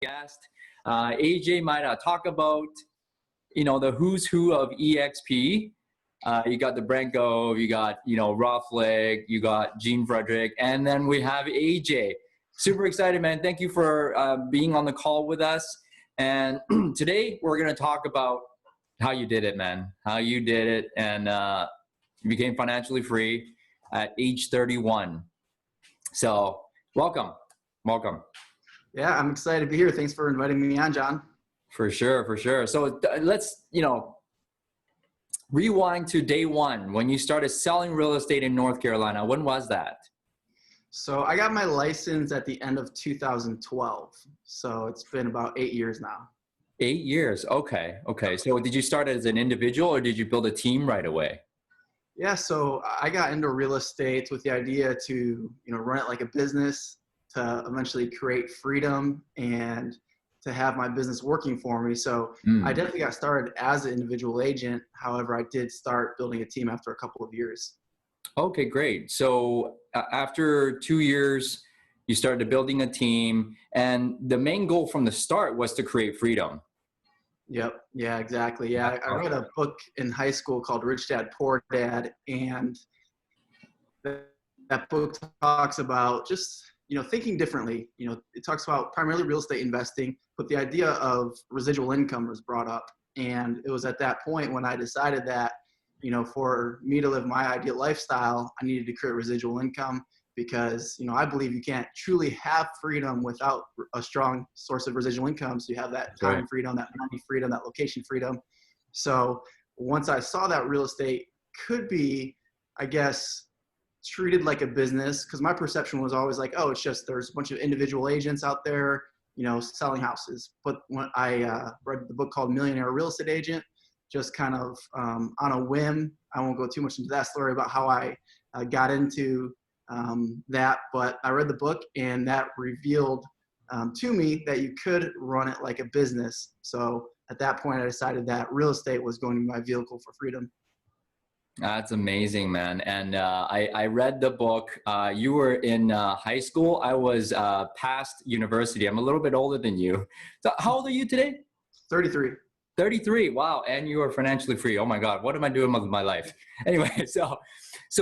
guest, AJ Mida, talk about, the who's who of EXP. You got the Branko, you got, Roughleg, you got Gene Frederick, and then we have AJ. Super excited, man. Thank you for being on the call with us. And today we're going to talk about how you did it, man. How you did it, and you became financially free at age 31. So welcome. Yeah, I'm excited to be here. Thanks for inviting me on, John. For sure. So let's, rewind to day one when you started selling real estate in North Carolina. When was that? So I got my license at the end of 2012. So it's been about 8 years now. 8 years. Okay. So did you start as an individual or did you build a team right away? Yeah, so I got into real estate with the idea to, run it like a business, to eventually create freedom and to have my business working for me. So I definitely got started as an individual agent. However, I did start building a team after a couple of years. Okay, great. So after 2 years, you started building a team, and the main goal from the start was to create freedom. Yep. Yeah, exactly. Yeah. I read a book in high school called Rich Dad, Poor Dad. And that book talks about just, thinking differently. It talks about primarily real estate investing, but the idea of residual income was brought up. And it was at that point when I decided that, for me to live my ideal lifestyle, I needed to create residual income because, I believe you can't truly have freedom without a strong source of residual income. So you have that time freedom, that money freedom, that location freedom. So once I saw that real estate could be, I guess, treated like a business, because my perception was always like, oh, it's just there's a bunch of individual agents out there, selling houses. But when I read the book called Millionaire Real Estate Agent, just kind of on a whim, I won't go too much into that story about how I got into that, but I read the book and that revealed to me that you could run it like a business. So at that point, I decided that real estate was going to be my vehicle for freedom. That's amazing, man. And I read the book. You were in high school. I was past university. I'm a little bit older than you. So how old are you today? 33. 33. Wow. And you are financially free. Oh my God. What am I doing with my life? Anyway, so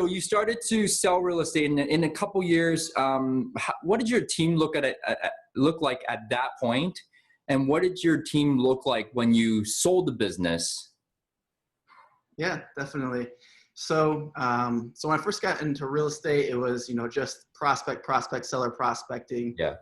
you started to sell real estate in a couple years. What did your team look like at that point? And what did your team look like when you sold the business? Yeah, definitely. So, so when I first got into real estate, it was, just prospect, seller prospecting. Yeah.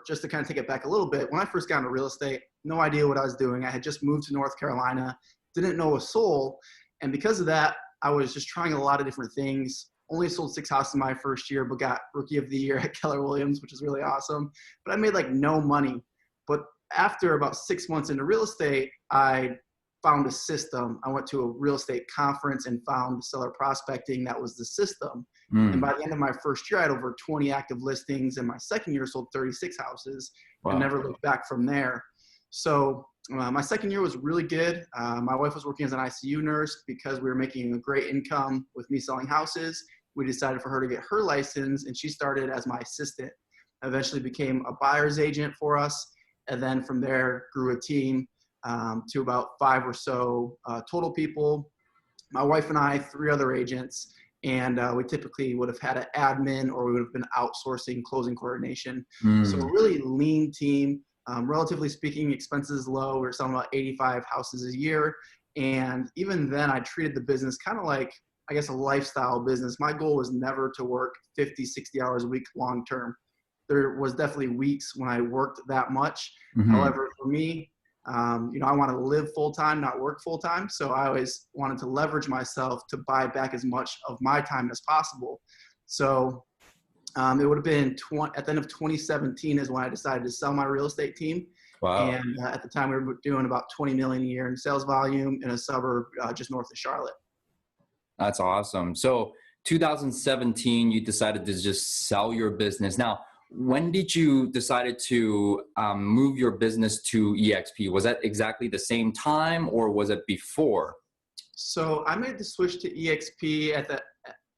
Just to kind of take it back a little bit, when I first got into real estate, no idea what I was doing. I had just moved to North Carolina, didn't know a soul. And because of that, I was just trying a lot of different things. Only sold 6 houses in my first year, but got Rookie of the Year at Keller Williams, which is really awesome. But I made like no money. But after about 6 months into real estate, I found a system. I went to a real estate conference and found seller prospecting. That was the system. And by the end of my first year, I had over 20 active listings. And my second year, sold 36 houses. Wow. And never looked back from there. So my second year was really good. My wife was working as an ICU nurse. Because we were making a great income with me selling houses, we decided for her to get her license, and she started as my assistant. Eventually became a buyer's agent for us. And then from there grew a team to about 5 or so total people. My wife and I, 3 other agents, and we typically would have had an admin, or we would have been outsourcing closing coordination. So a really lean team. Relatively speaking, expenses low. We're selling about 85 houses a year. And even then, I treated the business kind of like, I guess, a lifestyle business. My goal was never to work 50, 60 hours a week long term. There was definitely weeks when I worked that much. However, for me, I wanted to live full-time, not work full-time. So I always wanted to leverage myself to buy back as much of my time as possible. So it would have been at the end of 2017 is when I decided to sell my real estate team. Wow. And at the time we were doing about 20 million a year in sales volume in a suburb just north of Charlotte. That's awesome. So 2017, you decided to just sell your business. Now, when did you decide to move your business to EXP? Was that exactly the same time, or was it before? So I made the switch to EXP at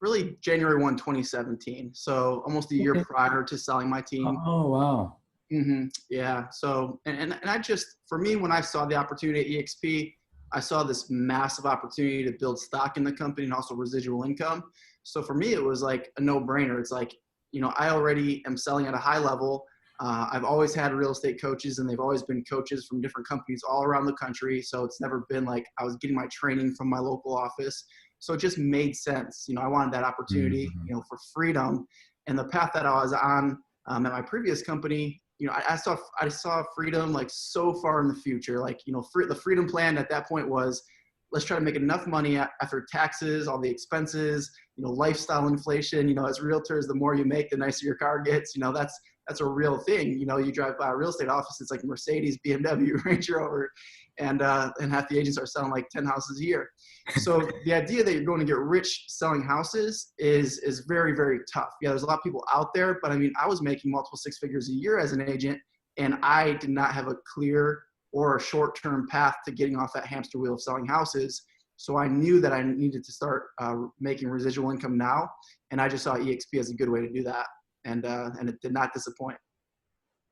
really January 1, 2017. So almost a year prior to selling my team. Oh, wow. Yeah. So, and I just, for me, when I saw the opportunity at EXP, I saw this massive opportunity to build stock in the company and also residual income. So for me, it was like a no brainer. It's like, I already am selling at a high level. I've always had real estate coaches, and they've always been coaches from different companies all around the country. So it's never been like I was getting my training from my local office. So it just made sense. I wanted that opportunity, Mhm. for freedom. And the path that I was on at my previous company, I saw freedom like so far in the future. Like, the freedom plan at that point was, let's try to make enough money after taxes, all the expenses, lifestyle inflation. As realtors, the more you make, the nicer your car gets. That's a real thing. You drive by a real estate office, it's like Mercedes, BMW, Range Rover, and half the agents are selling like 10 houses a year. So the idea that you're going to get rich selling houses is very, very tough. Yeah, there's a lot of people out there, but I mean, I was making multiple six figures a year as an agent, and I did not have a clear or a short-term path to getting off that hamster wheel of selling houses. So I knew that I needed to start making residual income now, and I just saw EXP as a good way to do that. And it did not disappoint.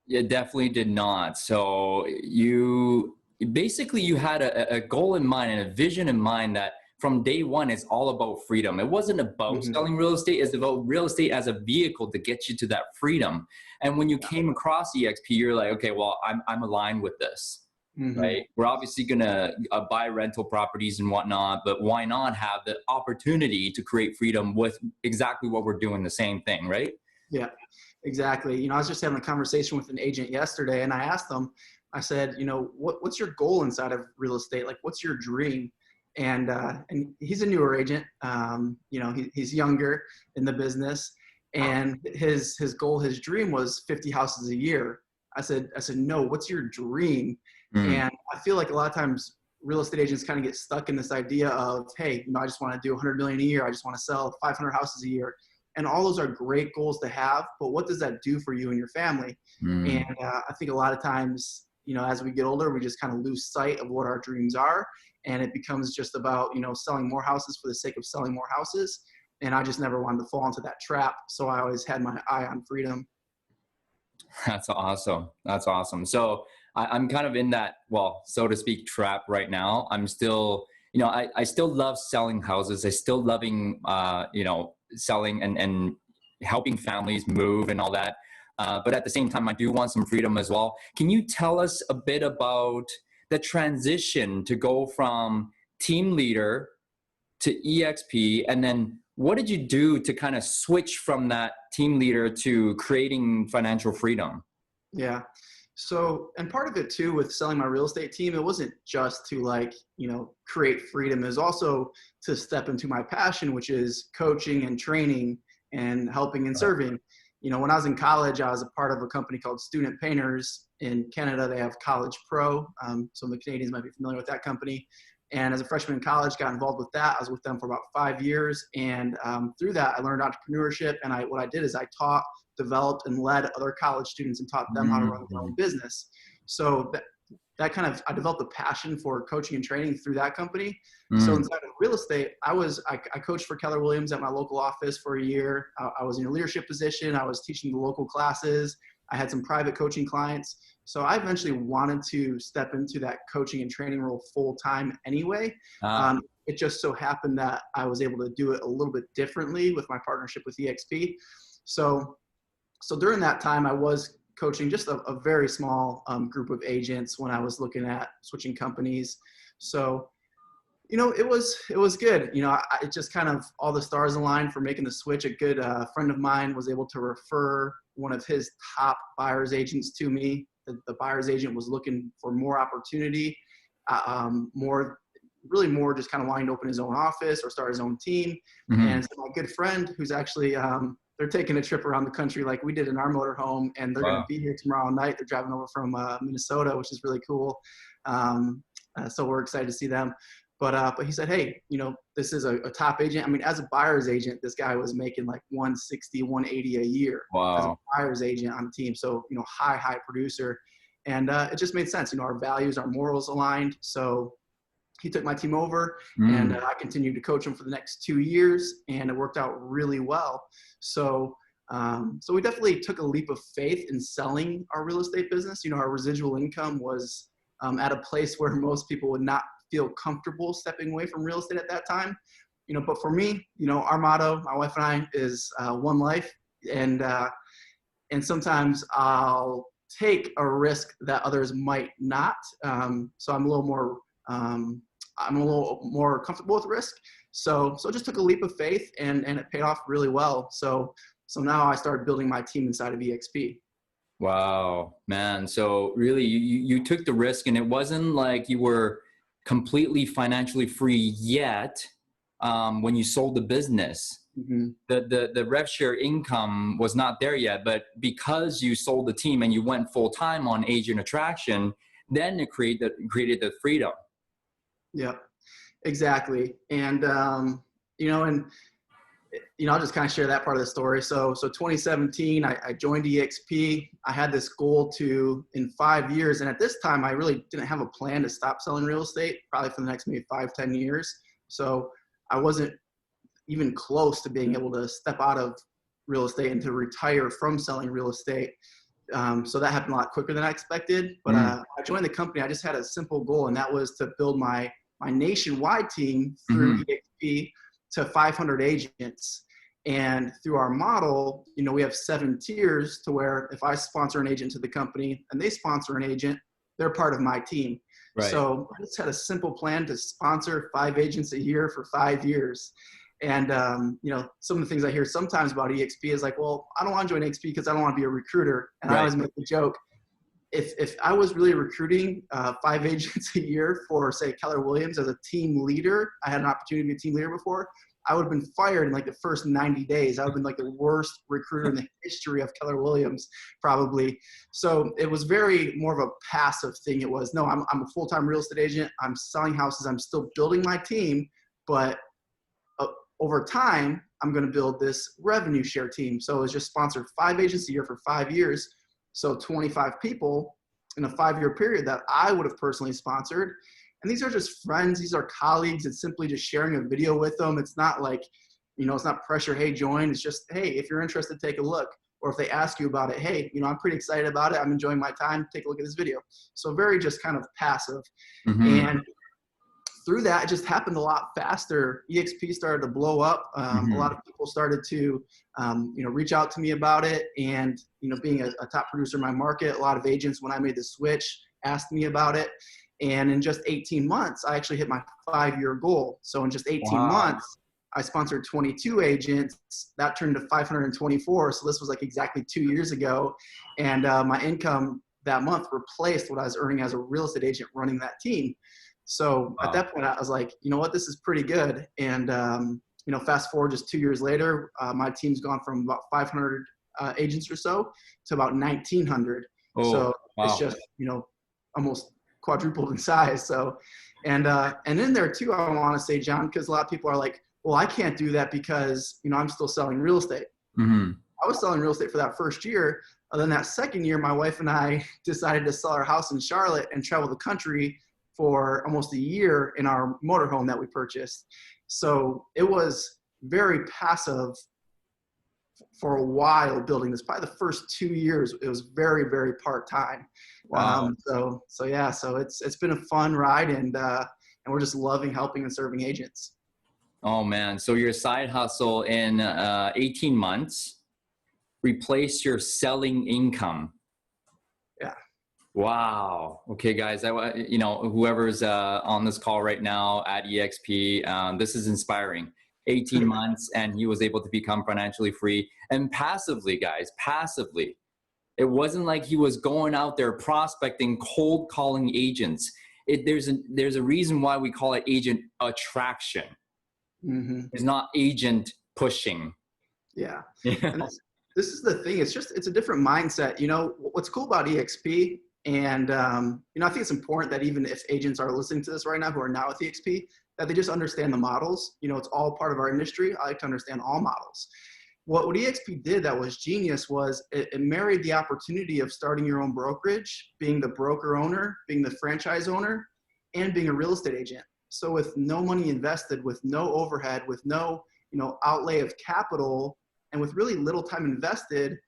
It definitely did not. So you had a goal in mind and a vision in mind that from day one it's all about freedom. It wasn't about Mm-hmm. selling real estate, it's about real estate as a vehicle to get you to that freedom. And when you came across EXP, you're like, okay, well, I'm aligned with this. Mm-hmm. Right? We're obviously gonna buy rental properties and whatnot, but why not have the opportunity to create freedom with exactly what we're doing, the same thing, right? Yeah, exactly. I was just having a conversation with an agent yesterday, and I asked them, I said, what's your goal inside of real estate? Like, what's your dream? And he's a newer agent. He's younger in the business, and his goal, his dream was 50 houses a year. I said, no, what's your dream? Mm. And I feel like a lot of times real estate agents kind of get stuck in this idea of, hey, I just want to do 100 million a year. I just want to sell 500 houses a year. And all those are great goals to have, but what does that do for you and your family? And Mm. I think a lot of times, as we get older, we just kind of lose sight of what our dreams are. And it becomes just about, selling more houses for the sake of selling more houses. And I just never wanted to fall into that trap. So I always had my eye on freedom. That's awesome. That's awesome. So I'm kind of in that, well, so to speak, trap right now. I'm still, I still love selling houses. I still loving, selling and helping families move and all that. But at the same time, I do want some freedom as well. Can you tell us a bit about the transition to go from team leader to EXP, and then what did you do to kind of switch from that team leader to creating financial freedom? Yeah. So, and part of it too, with selling my real estate team, it wasn't just to create freedom. It was also to step into my passion, which is coaching and training and helping and serving. When I was in college, I was a part of a company called Student Painters in Canada. They have College Pro. Some of the Canadians might be familiar with that company. And as a freshman in college, got involved with that. I was with them for about 5 years. And through that, I learned entrepreneurship. And what I did is I taught, developed, and led other college students and taught them how to run their own business. So that kind of, I developed a passion for coaching and training through that company. So Mm. inside of real estate, I coached for Keller Williams at my local office for a year. I was in a leadership position. I was teaching the local classes. I had some private coaching clients. So I eventually wanted to step into that coaching and training role full time anyway. Ah. It just so happened that I was able to do it a little bit differently with my partnership with EXP. So during that time, I was coaching just a very small group of agents when I was looking at switching companies. So, it was good. It just kind of all the stars aligned for making the switch. A good friend of mine was able to refer one of his top buyer's agents to me. The buyer's agent was looking for more opportunity, more just kind of wanting to open his own office or start his own team. Mhm. And so my good friend, who's actually they're taking a trip around the country like we did in our motorhome, and they're going to Wow. be here tomorrow night. They're driving over from Minnesota, which is really cool. So we're excited to see them. But he said, hey, this is a top agent. I mean, as a buyer's agent, this guy was making like 160, 180 a year as a Wow. buyer's agent on the team. So, high producer. And it just made sense. Our values, our morals aligned. So he took my team over, and Mm. I continued to coach him for the next 2 years, and it worked out really well. So So we definitely took a leap of faith in selling our real estate business. Our residual income was at a place where most people would not feel comfortable stepping away from real estate at that time. But for me, our motto, my wife and I, is one life. And sometimes I'll take a risk that others might not. So I'm a little more comfortable with risk. So just took a leap of faith, and it paid off really well. So now I started building my team inside of EXP. Wow, man. So really you took the risk, and it wasn't like you were completely financially free yet when you sold the business. Mm-hmm. The rev share income was not there yet, but because you sold the team and you went full time on agent attraction, then it created the freedom. Yeah, exactly. And I'll just kind of share that part of the story. So 2017, I joined EXP. I had this goal in 5 years. And at this time, I really didn't have a plan to stop selling real estate, probably for the next maybe 5-10 years. So I wasn't even close to being able to step out of real estate and to retire from selling real estate. So that happened a lot quicker than I expected. But I joined the company. I just had a simple goal, and that was to build my nationwide team through EXP to 500 agents. And through our model, we have 7 tiers to where if I sponsor an agent to the company and they sponsor an agent, they're part of my team. Right. So I just had a simple plan to sponsor 5 agents a year for 5 years. And, some of the things I hear sometimes about EXP is like, well, I don't want to join EXP because I don't want to be a recruiter. And I always make the joke, if I was really recruiting 5 agents a year for, say, Keller Williams as a team leader, I had an opportunity to be a team leader before, I would have been fired in like the first 90 days. I would have been like the worst recruiter in the history of Keller Williams, probably. So it was very more of a passive thing. It was, no, I'm a full-time real estate agent. I'm selling houses. I'm still building my team, but over time, I'm going to build this revenue share team. So it was just sponsored 5 agents a year for 5 years. So 25 people in a 5-year period that I would have personally sponsored. And these are just friends. These are colleagues. It's simply just sharing a video with them. It's not like, it's not pressure, hey, join. It's just, hey, if you're interested, take a look. Or if they ask you about it, hey, I'm pretty excited about it. I'm enjoying my time. Take a look at this video. So very just kind of passive. And through that, it just happened a lot faster. EXP started to blow up. A lot of people started to, reach out to me about it. And, being a top producer in my market, a lot of agents, when I made the switch, asked me about it. And in just 18 months, I actually hit my 5-year goal. So in just 18 months, I sponsored 22 agents. That turned to 524. So this was like exactly 2 years ago. And my income that month replaced what I was earning as a real estate agent running that team. So at that point, I was like, you know what, this is pretty good. And, fast forward just 2 years later, my team's gone from about 500 agents or so to about 1,900. It's just, almost quadrupled in size. So, and in there too, I want to say, John, because a lot of people are like, well, I can't do that because, I'm still selling real estate. I was selling real estate for that first year. And then that second year, my wife and I decided to sell our house in Charlotte and travel the country for almost a year in our motorhome that we purchased. So it was very passive for a while building this. Probably the first 2 years, it was very, very part-time. Wow. So it's been a fun ride, and we're just loving helping and serving agents. Oh man. So your side hustle in 18 months replaced your selling income. Yeah. Wow. Okay, guys, whoever's on this call right now at EXP, this is inspiring. 18 months and he was able to become financially free, and passively, guys, passively. It wasn't like he was going out there prospecting, cold calling agents. There's a reason why we call it agent attraction. It's not agent pushing. Yeah. And this is the thing. It's a different mindset. What's cool about EXP, and I think it's important that even if agents are listening to this right now who are now with EXP, that they just understand the models. It's all part of our industry. I like to understand all models. What EXP did that was genius was it married the opportunity of starting your own brokerage, being the broker owner, being the franchise owner, and being a real estate agent. So with no money invested, with no overhead, with no outlay of capital, And with really little time invested,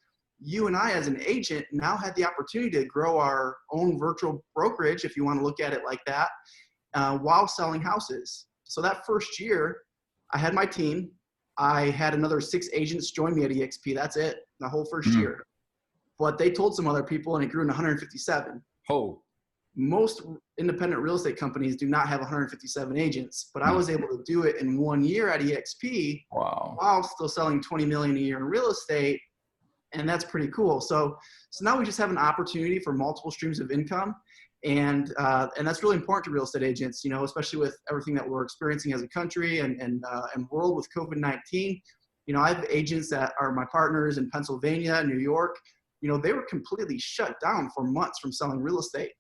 you and I as an agent now had the opportunity to grow our own virtual brokerage, if you want to look at it like that, while selling houses. So that first year, I had my team. I had another 6 agents join me at EXP. That's it, the whole first year. But they told some other people, and it grew to 157. Oh. Most independent real estate companies do not have 157 agents, but I was able to do it in 1 year at EXP. Wow. While still selling 20 million a year in real estate. And that's pretty cool. So now we just have an opportunity for multiple streams of income. And that's really important to real estate agents, especially with everything that we're experiencing as a country and world with COVID-19. I have agents that are my partners in Pennsylvania, New York. They were completely shut down for months from selling real estate.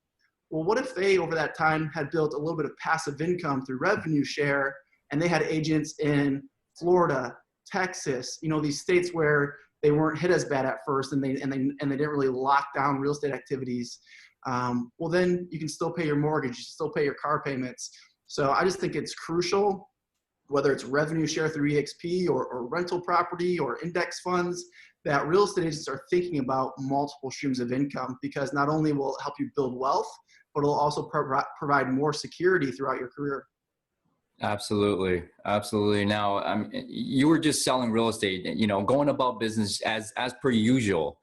Well, what if they, over that time, had built a little bit of passive income through revenue share, and they had agents in Florida, Texas, these states where they weren't hit as bad at first, and they didn't really lock down real estate activities. Well, then you can still pay your mortgage, you can still pay your car payments. So I just think it's crucial, whether it's revenue share through EXP or rental property or index funds, that real estate agents are thinking about multiple streams of income, because not only will it help you build wealth, but it'll also provide more security throughout your career. Absolutely. Absolutely. Now, you were just selling real estate, going about business as per usual.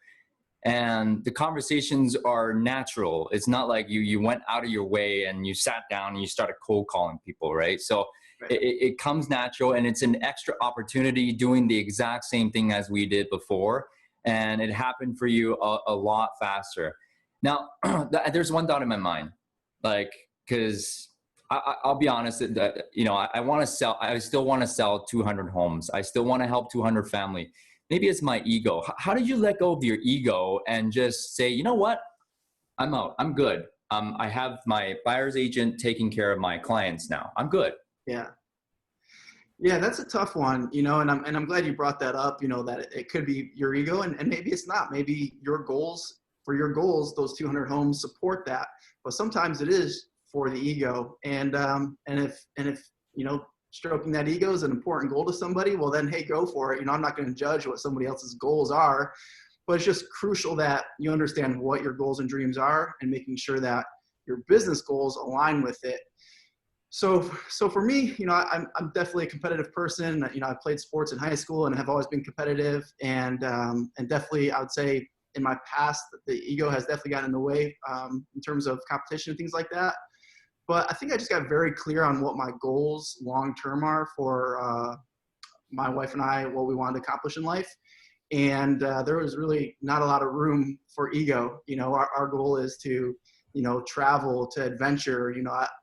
And the conversations are natural. It's not like you went out of your way and you sat down and you started cold calling people, right? So right. It comes natural, and it's an extra opportunity doing the exact same thing as we did before. And it happened for you a lot faster. Now, there's one thought in my mind, because I'll be honest that, I want to sell, I still want to sell 200 homes. I still want to help 200 family. Maybe it's my ego. How did you let go of your ego and just say, you know what? I'm out. I'm good. I have my buyer's agent taking care of my clients now. I'm good. Yeah. Yeah, that's a tough one, and I'm glad you brought that up, that it could be your ego, and maybe it's not. Maybe your goals, those 200 homes support that. But sometimes it is for the ego. And if stroking that ego is an important goal to somebody, well then, hey, go for it. I'm not going to judge what somebody else's goals are, but it's just crucial that you understand what your goals and dreams are, and making sure that your business goals align with it. So for me, I'm definitely a competitive person. I played sports in high school and have always been competitive, and definitely I would say in my past, the ego has definitely gotten in the way in terms of competition and things like that. But I think I just got very clear on what my goals long-term are for my wife and I, what we wanted to accomplish in life. And there was really not a lot of room for ego. Our goal is to, travel, to adventure.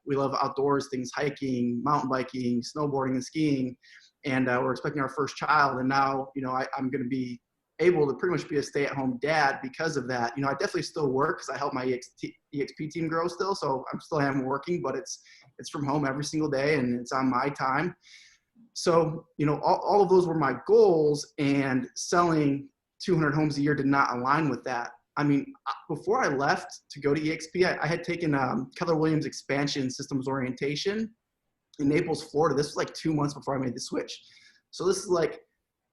We love outdoors things, hiking, mountain biking, snowboarding, and skiing. And we're expecting our first child. And now, I'm going to be able to pretty much be a stay-at-home dad because of that. I definitely still work because I help my EXP team grow still. So I'm still working, but it's from home every single day, and it's on my time. So, all of those were my goals, and selling 200 homes a year did not align with that. Before I left to go to EXP, I had taken Keller Williams expansion systems orientation in Naples, Florida. This was like 2 months before I made the switch. So this is like,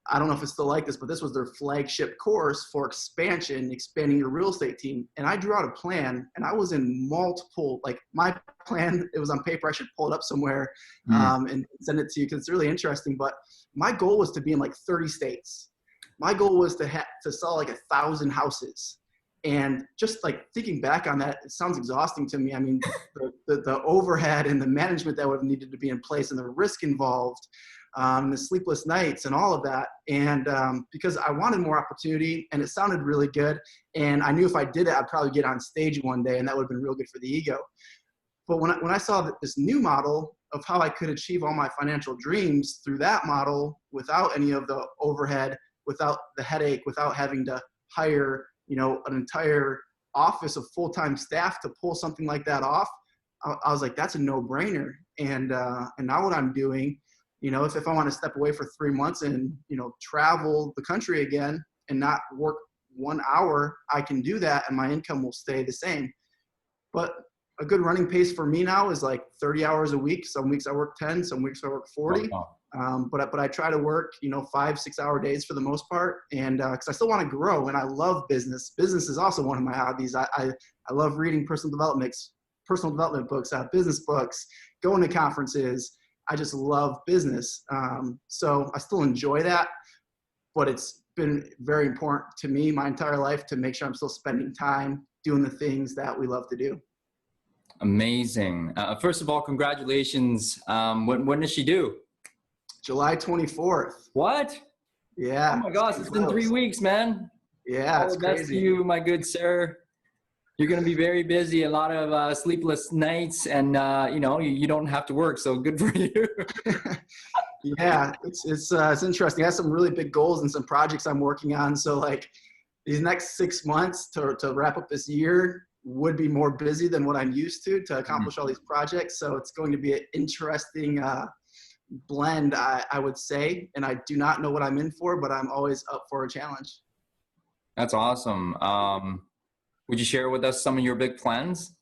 I don't know if it's still like this, but this was their flagship course for expanding your real estate team. And I drew out a plan, and I was in multiple, my plan, it was on paper. I should pull it up somewhere and send it to you, because it's really interesting. But my goal was to be in 30 states. My goal was to sell 1,000 houses. And just thinking back on that, it sounds exhausting to me. The overhead and the management that would have needed to be in place, and the risk involved, the sleepless nights and all of that. And because I wanted more opportunity, and it sounded really good. And I knew if I did it, I'd probably get on stage one day, and that would have been real good for the ego. But when I saw this new model of how I could achieve all my financial dreams through that model, without any of the overhead, without the headache, without having to hire, an entire office of full-time staff to pull something like that off, I was like, that's a no-brainer. And now what I'm doing, if I want to step away for 3 months and, travel the country again and not work 1 hour, I can do that, and my income will stay the same. But a good running pace for me now is 30 hours a week. Some weeks I work 10, some weeks I work 40. But I try to work, 5-6 hour days for the most part. And because I still want to grow, and I love business. Business is also one of my hobbies. I love reading personal development books, business books, going to conferences. I just love business. So I still enjoy that, but it's been very important to me my entire life to make sure I'm still spending time doing the things that we love to do. Amazing. First of all, congratulations. When does she do? July 24th. What? Yeah. Oh my gosh, it's been 3 weeks, man. Yeah, All it's the best to crazy. you, my good sir. You're going to be very busy, a lot of sleepless nights, and you don't have to work, so good for you. Yeah, it's interesting. I have some really big goals and some projects I'm working on. So like these next 6 months to wrap up this year would be more busy than what I'm used to accomplish all these projects. So it's going to be an interesting blend, I would say. And I do not know what I'm in for, but I'm always up for a challenge. That's awesome. Would you share with us some of your big plans?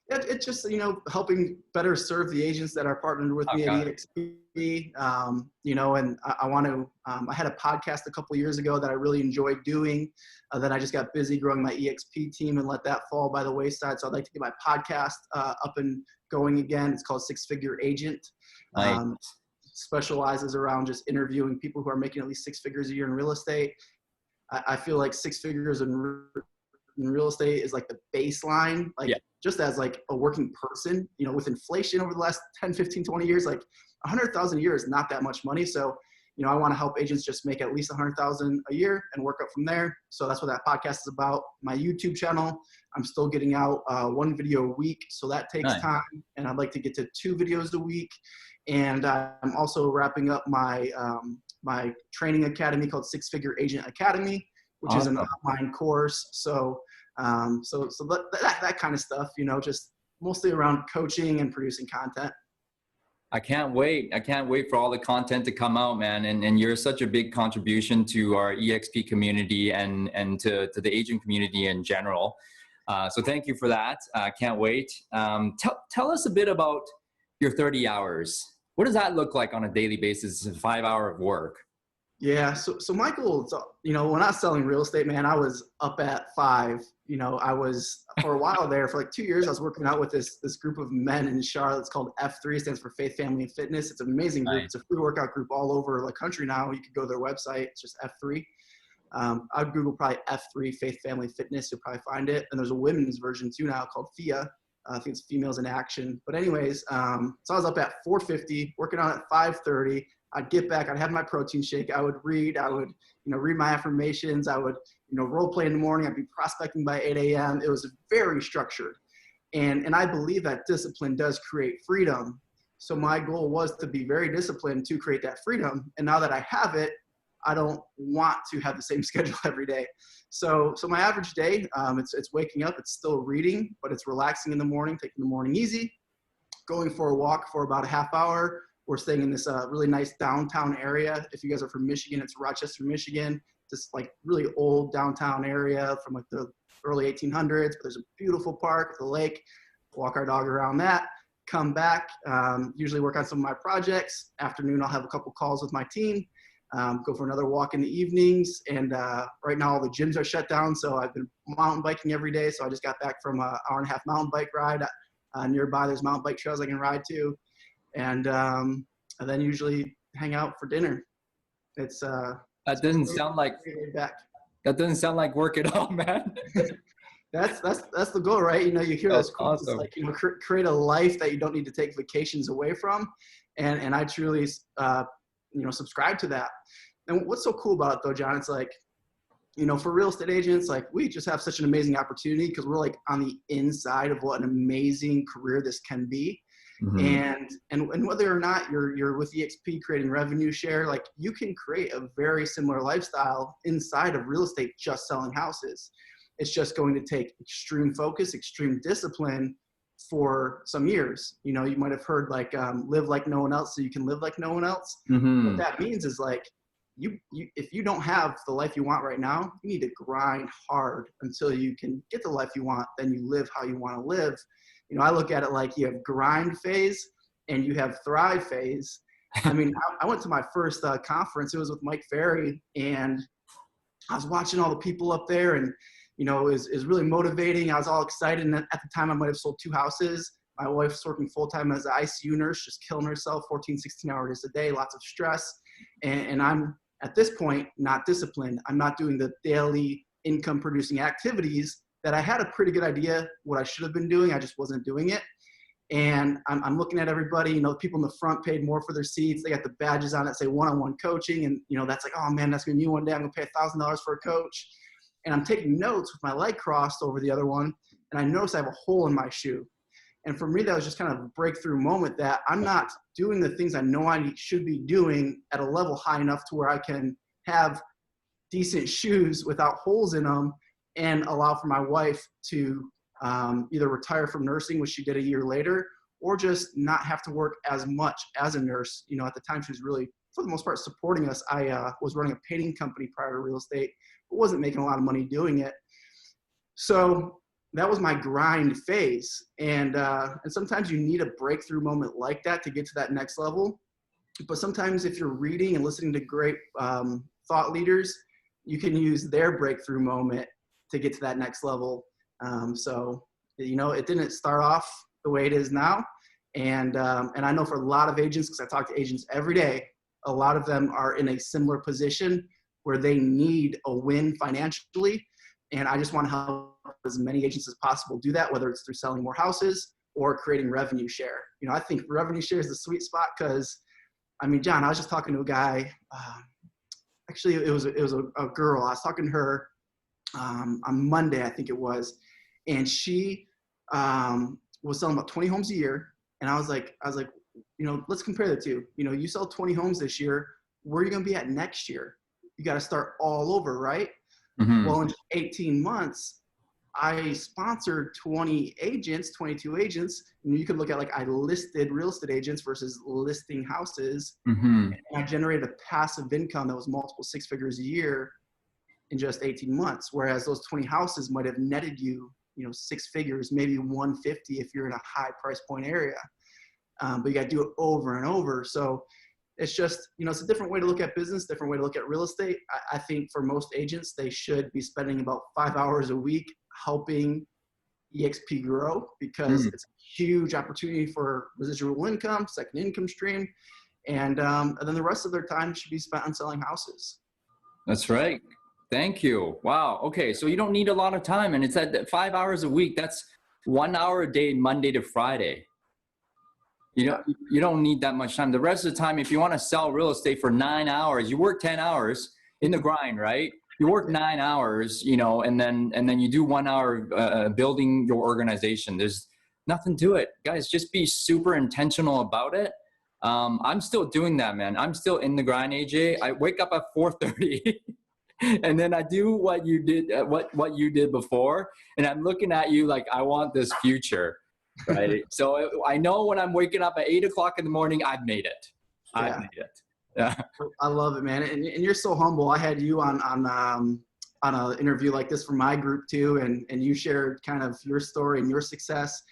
It's just, helping better serve the agents that are partnered with me at EXP. And I want to, I had a podcast a couple of years ago that I really enjoyed doing. Then I just got busy growing my EXP team and let that fall by the wayside. So I'd like to get my podcast up and going again. It's called Six Figure Agent. Nice. Specializes around just interviewing people who are making at least 6 figures a year in real estate. I feel like 6 figures in real estate is like the baseline, just as like a working person, with inflation over the last 10, 15, 20 years, like 100,000 a year is not that much money. So, I want to help agents just make at least 100,000 a year and work up from there. So that's what that podcast is about. My YouTube channel, I'm still getting out 1 video a week. So that takes time, and I'd like to get to 2 videos a week. And I'm also wrapping up my, my training academy called Six Figure Agent Academy, which is an online course. So that kind of stuff, just mostly around coaching and producing content. I can't wait. I can't wait for all the content to come out, man. And you're such a big contribution to our EXP community and to the agent community in general. So thank you for that. I can't wait. Tell us a bit about your 30 hours. What does that look like on a daily basis? It's a 5 hour of work. Yeah. So my goal, when I was selling real estate, man, I was up at 5. I was for a while there for like 2 years. I was working out with this group of men in Charlotte. It's called F3. It stands for Faith, Family, and Fitness. It's an amazing group. It's a free workout group all over the country now. You could go to their website. It's just F3. I'd Google probably F3 Faith, Family, Fitness. You'll probably find it. And there's a women's version too now called FIA. I think it's Females in Action. But anyways, so I was up at 4:50, working out at 5:30. I'd get back, I'd have my protein shake, I would read, read my affirmations, I would, role play in the morning, I'd be prospecting by 8 a.m. It was very structured. And I believe that discipline does create freedom. So my goal was to be very disciplined to create that freedom. And now that I have it, I don't want to have the same schedule every day. So my average day, it's waking up, it's still reading, but it's relaxing in the morning, taking the morning easy, going for a walk for about a half hour. We're staying in this really nice downtown area. If you guys are from Michigan, it's Rochester, Michigan. This like really old downtown area from like the early 1800s. But there's a beautiful park with a lake. Walk our dog around that. Come back. Usually work on some of my projects. Afternoon, I'll have a couple calls with my team. Go for another walk in the evenings. And right now, all the gyms are shut down. So I've been mountain biking every day. So I just got back from an hour-and-a-half mountain bike ride. Nearby, there's mountain bike trails I can ride to. And then usually hang out for dinner. It's that doesn't sound like work at all, man. That's the goal, right? You hear those quotes, awesome. Like create a life that you don't need to take vacations away from, and I truly subscribe to that. And what's so cool about it though, John? It's like, for real estate agents, like we just have such an amazing opportunity because we're like on the inside of what an amazing career this can be. Mm-hmm. And whether or not you're with EXP creating revenue share, like you can create a very similar lifestyle inside of real estate, just selling houses. It's just going to take extreme focus, extreme discipline for some years. You might have heard like live like no one else so you can live like no one else. Mm-hmm. What that means is like you if you don't have the life you want right now, you need to grind hard until you can get the life you want. Then you live how you want to live. I look at it like you have grind phase and you have thrive phase. I mean, I went to my first conference. It was with Mike Ferry, and I was watching all the people up there, and it was really motivating. I was all excited, and at the time I might have sold 2 houses. My wife's working full-time as an ICU nurse, just killing herself, 14, 16 hours a day, lots of stress. And I'm, at this point, not disciplined. I'm not doing the daily income-producing activities that I had a pretty good idea what I should have been doing. I just wasn't doing it. And I'm looking at everybody, people in the front paid more for their seats. They got the badges on that say one-on-one coaching. And, that's like, oh man, that's going to be me one day. I'm going to pay $1,000 for a coach. And I'm taking notes with my leg crossed over the other one. And I notice I have a hole in my shoe. And for me, that was just kind of a breakthrough moment that I'm not doing the things I know I should be doing at a level high enough to where I can have decent shoes without holes in them and allow for my wife to either retire from nursing, which she did a year later, or just not have to work as much as a nurse. At the time she was really, for the most part, supporting us. I was running a painting company prior to real estate, but wasn't making a lot of money doing it. So that was my grind phase. And sometimes you need a breakthrough moment like that to get to that next level. But sometimes if you're reading and listening to great thought leaders, you can use their breakthrough moment to get to that next level. So it didn't start off the way it is now. And I know for a lot of agents, because I talk to agents every day, a lot of them are in a similar position where they need a win financially. And I just want to help as many agents as possible do that, whether it's through selling more houses or creating revenue share. I think revenue share is the sweet spot because, John, I was just talking to a guy. Actually, it was a girl. I was talking to her on Monday, I think it was, and she was selling about 20 homes a year. And I was like, let's compare the two. You sell 20 homes this year. Where are you going to be at next year? You got to start all over, right? Mm-hmm. Well, in 18 months, I sponsored 20 agents, 22 agents. And you could look at I listed real estate agents versus listing houses. Mm-hmm. And I generated a passive income that was multiple 6 figures a year in just 18 months. Whereas those 20 houses might have netted you, 6 figures, maybe 150 if you're in a high price point area. But you got to do it over and over. So it's just, it's a different way to look at business, different way to look at real estate. I think for most agents, they should be spending about 5 hours a week helping EXP grow because it's a huge opportunity for residual income, second income stream. And then the rest of their time should be spent on selling houses. That's right. Thank you. Wow. Okay. So you don't need a lot of time, and it's at 5 hours a week. That's 1 hour a day, Monday to Friday. You don't need that much time. The rest of the time, if you want to sell real estate for 9 hours, you work 10 hours in the grind, right? You work 9 hours, and then you do 1 hour building your organization. There's nothing to it, guys. Just be super intentional about it. I'm still doing that, man. I'm still in the grind, AJ. I wake up at 4:30. And then I do what you did, what you did before, and I'm looking at you like I want this future, right? So I know when I'm waking up at 8 o'clock in the morning, I've made it. I've made it. Yeah. I love it, man, and you're so humble. I had you on an interview like this for my group too, and you shared kind of your story and your success,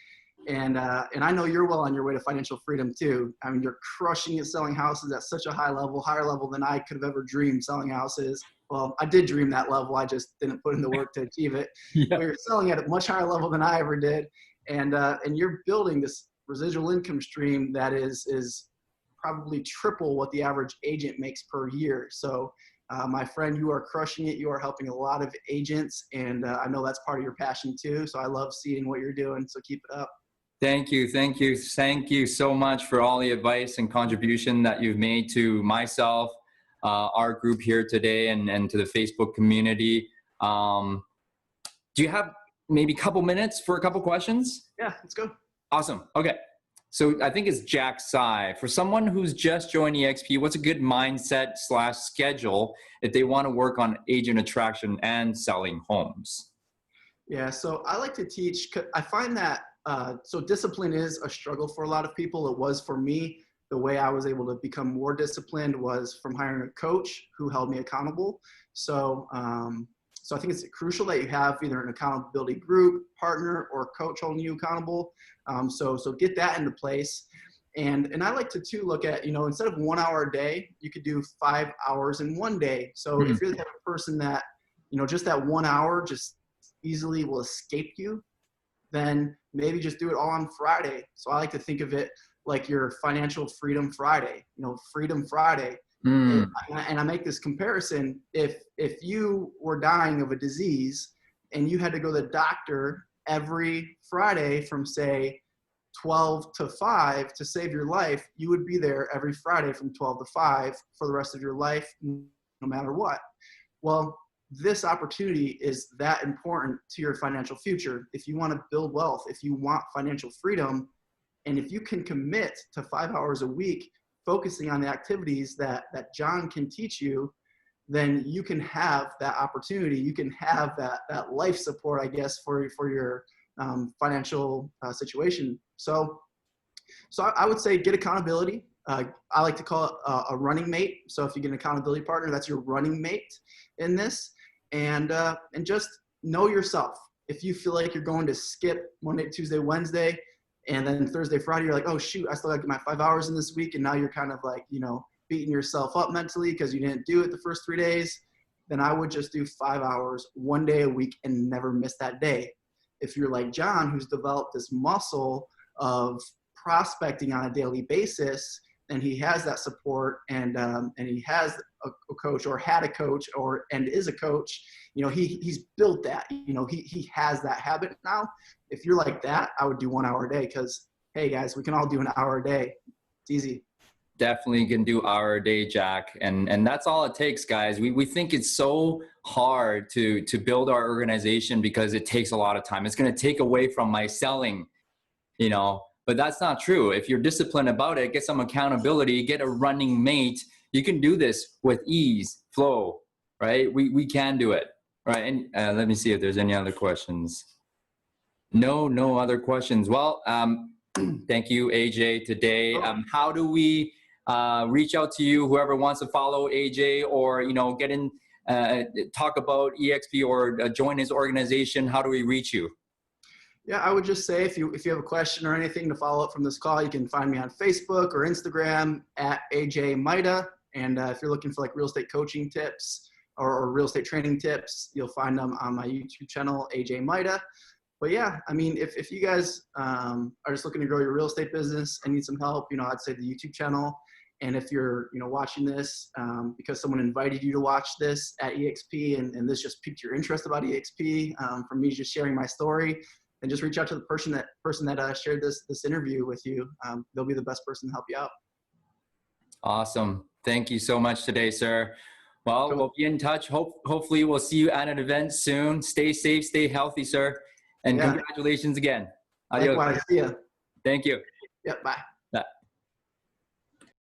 and I know you're well on your way to financial freedom too. You're crushing it selling houses at such a higher level than I could have ever dreamed selling houses. Well, I did dream that level. I just didn't put in the work to achieve it. Yeah. But you're selling at a much higher level than I ever did. And you're building this residual income stream that is probably triple what the average agent makes per year. So my friend, you are crushing it. You are helping a lot of agents. And I know that's part of your passion too. So I love seeing what you're doing. So keep it up. Thank you. Thank you. Thank you so much for all the advice and contribution that you've made to myself, our group here today, and to the Facebook community. Do you have maybe a couple minutes for a couple questions? Yeah, let's go. Awesome. Okay. So I think it's Jack Tsai. For someone who's just joined EXP, what's a good mindset / schedule if they want to work on agent attraction and selling homes? Yeah, so I like to teach. I find that so discipline is a struggle for a lot of people. It was for me. The way I was able to become more disciplined was from hiring a coach who held me accountable. So I think it's crucial that you have either an accountability group, partner, or coach holding you accountable. So get that into place. And I like to too look at, you know, instead of 1 hour a day, you could do 5 hours in one day. So if you're the type of person that, you know, just that 1 hour just easily will escape you, then maybe just do it all on Friday. So I like to think of it like your financial freedom Friday, you know, Freedom Friday. And I make this comparison. If you were dying of a disease and you had to go to the doctor every Friday from, say, 12 to 5 to save your life, you would be there every Friday from 12 to 5 for the rest of your life, no matter what. Well, this opportunity is that important to your financial future. If you want to build wealth, if you want financial freedom, and if you can commit to 5 hours a week, focusing on the activities that John can teach you, then you can have that opportunity. You can have that life support, I guess, for your financial situation. So I would say get accountability. I like to call it a running mate. So if you get an accountability partner, that's your running mate in this. And just know yourself. If you feel like you're going to skip Monday, Tuesday, Wednesday, and then Thursday, Friday, you're like, oh shoot, I still got to get my 5 hours in this week. And now you're kind of like, you know, beating yourself up mentally because you didn't do it the first 3 days. Then I would just do 5 hours 1 day a week and never miss that day. If you're like John, who's developed this muscle of prospecting on a daily basis, and he has that support, and he has a coach, or had a coach, and is a coach, you know, he's built that, you know, he has that habit now. If you're like that, I would do 1 hour a day, because hey guys, we can all do an hour a day. It's easy. Definitely can do hour a day, Jack. And that's all it takes, guys. We think it's so hard to build our organization because it takes a lot of time. It's going to take away from my selling, you know, but that's not true. If you're disciplined about it, get some accountability, get a running mate, you can do this with ease, flow, right? We can do it, right? And let me see if there's any other questions. No other questions. Well, thank you, AJ, today. How do we reach out to you, whoever wants to follow AJ, or, you know, get in, talk about EXP, or join his organization? How do we reach you? Yeah, I would just say if you have a question or anything to follow up from this call, you can find me on Facebook or Instagram at AJ Mida. And if you're looking for like real estate coaching tips or real estate training tips, you'll find them on my YouTube channel, AJ Mida. But yeah, I mean, if you guys are just looking to grow your real estate business and need some help, you know, I'd say the YouTube channel. And if you're, you know, watching this because someone invited you to watch this at EXP, and this just piqued your interest about EXP from me just sharing my story, then just reach out to the person that shared this interview with you. They'll be the best person to help you out. Awesome. Thank you so much today, sir. Well, cool. We'll be in touch. Hopefully we'll see you at an event soon. Stay safe, stay healthy, sir. And congratulations again. Likewise. See ya. Thank you. Yep. Bye.